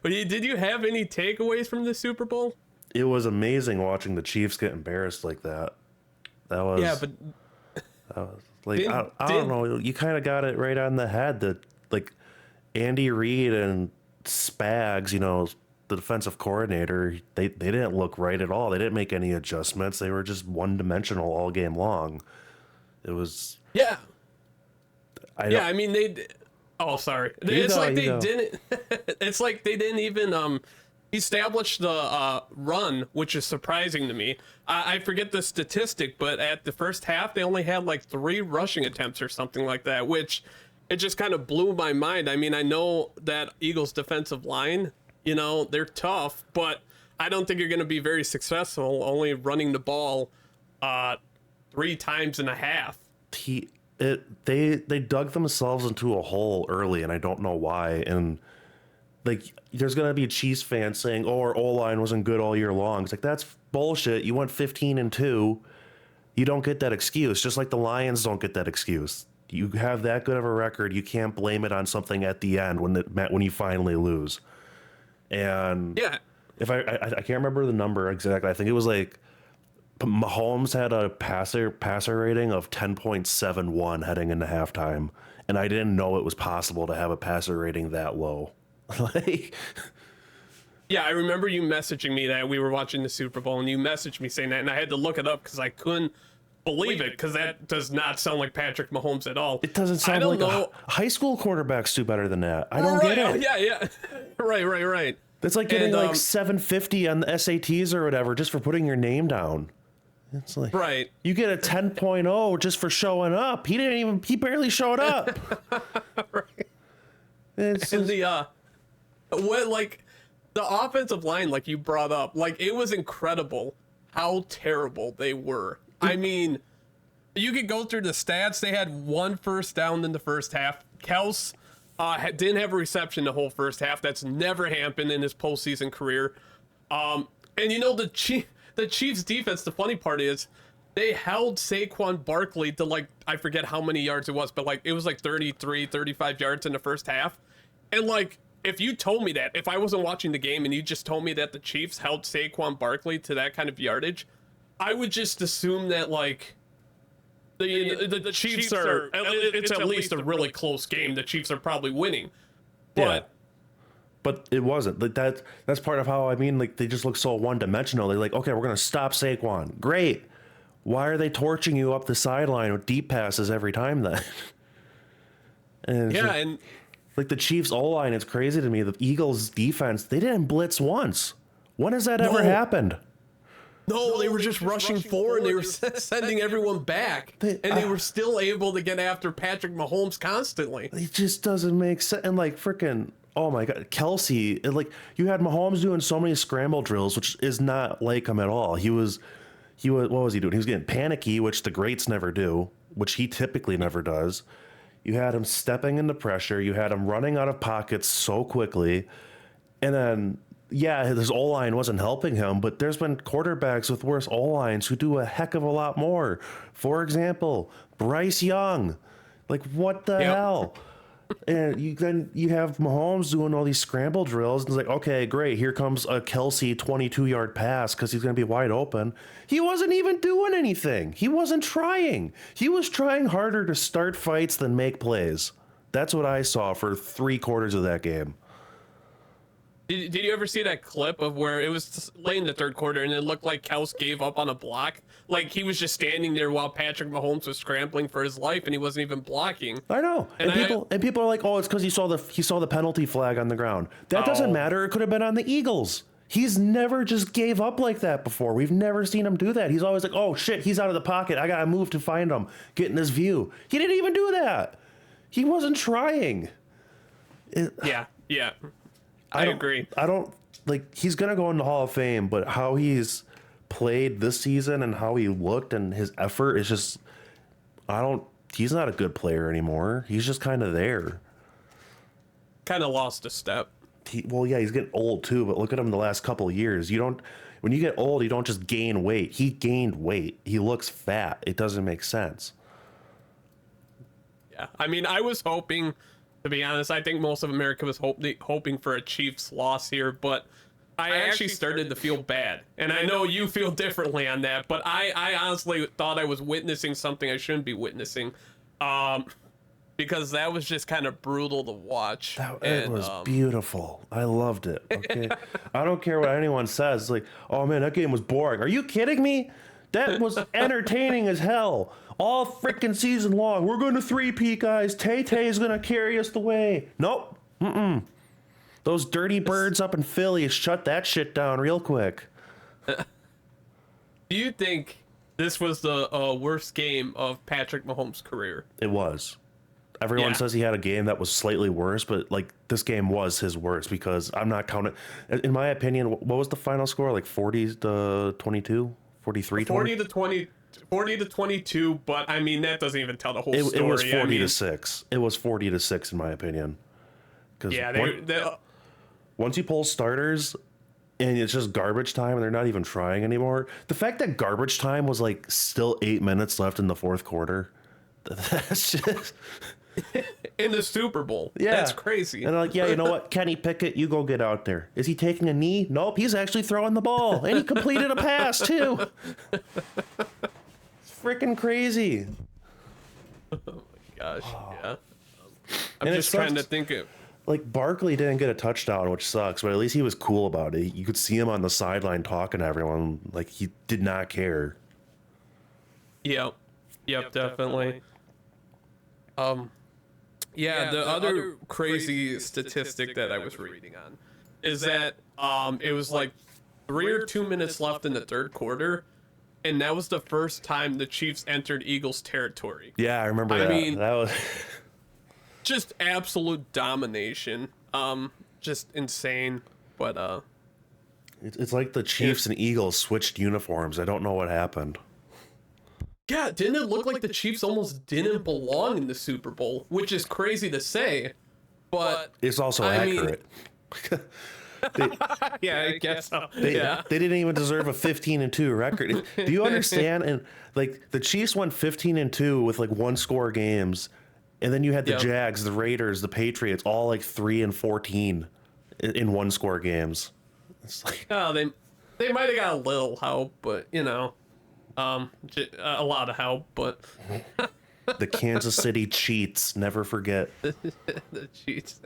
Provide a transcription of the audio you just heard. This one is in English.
Did you have any takeaways from the Super Bowl? It was amazing watching the Chiefs get embarrassed like that. That was Yeah, but like I don't know. You kind of got it right on the head that like Andy Reid and Spags, the defensive coordinator, they didn't look right at all. They didn't make any adjustments. They were just one dimensional all game long. It was yeah. I mean they. Oh, sorry. It's like they didn't. It's like they didn't even establish the run, which is surprising to me. I forget the statistic, but at the first half they only had like 3 rushing attempts or something like that, which it just kind of blew my mind. I mean, I know that Eagles defensive line, they're tough, but I don't think you're going to be very successful only running the ball 3 times and a half. They dug themselves into a hole early, and I don't know why. And like, there's gonna be Chiefs fans saying, "Oh, our O-line wasn't good all year long." It's like, that's bullshit. You went 15-2. You don't get that excuse. Just like the Lions don't get that excuse. You have that good of a record, you can't blame it on something at the end when you finally lose. And yeah, if I can't remember the number exactly. I think it was like Mahomes had a passer rating of 10.71 heading into halftime, and I didn't know it was possible to have a passer rating that low. Like, yeah, I remember you messaging me that we were watching the Super Bowl, and you messaged me saying that, and I had to look it up because I couldn't believe it, because that does not sound like Patrick Mahomes at all. It doesn't sound like high school quarterbacks do better than that. I don't get it. Yeah. Right. It's like getting like 750 on the SATs or whatever just for putting your name down. It's like, right. You get a 10.0 just for showing up. He barely showed up. Right. It's and the offensive line, like you brought up, like it was incredible how terrible they were. I mean, you could go through the stats. They had 1 first down in the first half. Kels didn't have a reception the whole first half. That's never happened in his postseason career. And the Chiefs defense, the funny part is they held Saquon Barkley to like, I forget how many yards it was, but like it was like 33, 35 yards in the first half. And like, if you told me that, if I wasn't watching the game and you just told me that the Chiefs held Saquon Barkley to that kind of yardage, I would just assume that like the Chiefs are, it's at least a really close game. The Chiefs are probably winning. But it wasn't. Like that's part of how, I mean, like they just look so one-dimensional. They're like, okay, we're going to stop Saquon. Great. Why are they torching you up the sideline with deep passes every time then? And like the Chiefs O-line is crazy to me. The Eagles defense, they didn't blitz once. When has that ever happened? No, they were just rushing forward, and they were sending everyone back, and they were still able to get after Patrick Mahomes constantly. It just doesn't make sense. And like freaking, oh my God, Kelsey, like you had Mahomes doing so many scramble drills, which is not like him at all. He was, what was he doing? He was getting panicky, which the greats never do, which he typically never does. You had him stepping into pressure. You had him running out of pockets so quickly. And then, yeah, his O-line wasn't helping him, but there's been quarterbacks with worse O-lines who do a heck of a lot more. For example, Bryce Young. Like, what the hell? And then you have Mahomes doing all these scramble drills. And it's like, okay, great. Here comes a Kelsey 22-yard pass because he's going to be wide open. He wasn't even doing anything. He wasn't trying. He was trying harder to start fights than make plays. That's what I saw for 3/4 of that game. Did you ever see that clip of where it was late in the third quarter and it looked like Kels gave up on a block? Like he was just standing there while Patrick Mahomes was scrambling for his life and he wasn't even blocking. I know. And people are like, oh, it's because he saw the penalty flag on the ground. That doesn't matter. It could have been on the Eagles. He's never just gave up like that before. We've never seen him do that. He's always like, oh shit, he's out of the pocket. I gotta move to find him, get in his view. He didn't even do that. He wasn't trying. Yeah. I agree. I don't like, he's going to go in the Hall of Fame, but how he's played this season and how he looked and his effort is just, he's not a good player anymore. He's just kind of there. Kind of lost a step. He's getting old too, but look at him the last couple of years. When you get old, you don't just gain weight. He gained weight. He looks fat. It doesn't make sense. Yeah. I mean, I was hoping To be honest, I think most of America was hoping for a Chiefs loss here, but I actually started to feel bad. And I know you feel differently on that, but I honestly thought I was witnessing something I shouldn't be witnessing. Because that was just kind of brutal to watch. It was beautiful. I loved it. Okay. I don't care what anyone says. Like, oh man, that game was boring. Are you kidding me? That was entertaining as hell. All freaking season long. We're going to 3-peat, guys. Tay-Tay is going to carry us the way. Nope. Those dirty birds up in Philly shut that shit down real quick. Do you think this was the worst game of Patrick Mahomes' career? It was. Everyone says he had a game that was slightly worse, but like this game was his worst because I'm not counting. In my opinion, what was the final score? Like 40 to 22, 43, 40 to 20. 40 to 22, but I mean that doesn't even tell the whole story. It was 40 to 6. It was 40 to 6 in my opinion. Yeah, once you pull starters and it's just garbage time and they're not even trying anymore. The fact that garbage time was like still 8 minutes left in the fourth quarter. That's just in the Super Bowl. Yeah. That's crazy. And they're like, yeah, you know what? Kenny Pickett, you go get out there. Is he taking a knee? Nope, he's actually throwing the ball. And he completed a pass too. Freaking crazy. Oh my gosh, yeah. I'm just trying to think of like Barkley didn't get a touchdown, which sucks, but at least he was cool about it. You could see him on the sideline talking to everyone like he did not care. Yep, definitely. Yeah, the other crazy statistic that I was reading on is that it was like 3 or 2 minutes left in the third quarter. And that was the first time the Chiefs entered Eagles territory. Yeah, I remember that. I mean, that was just absolute domination. Just insane. But it's like the Chiefs and Eagles switched uniforms. I don't know what happened. Yeah, didn't it look like the Chiefs almost didn't belong in the Super Bowl? Which is crazy to say, but it's also accurate. Yeah, I guess so. They didn't even deserve a 15-2 record. Do you understand? And like the Chiefs won 15-2 with like 1-score games, and then you had the Jags, the Raiders, the Patriots, all like 3-14 in 1-score games. It's like, oh, they might have got a little help, but you know, a lot of help, but the Kansas City Cheats, never forget. The Chiefs.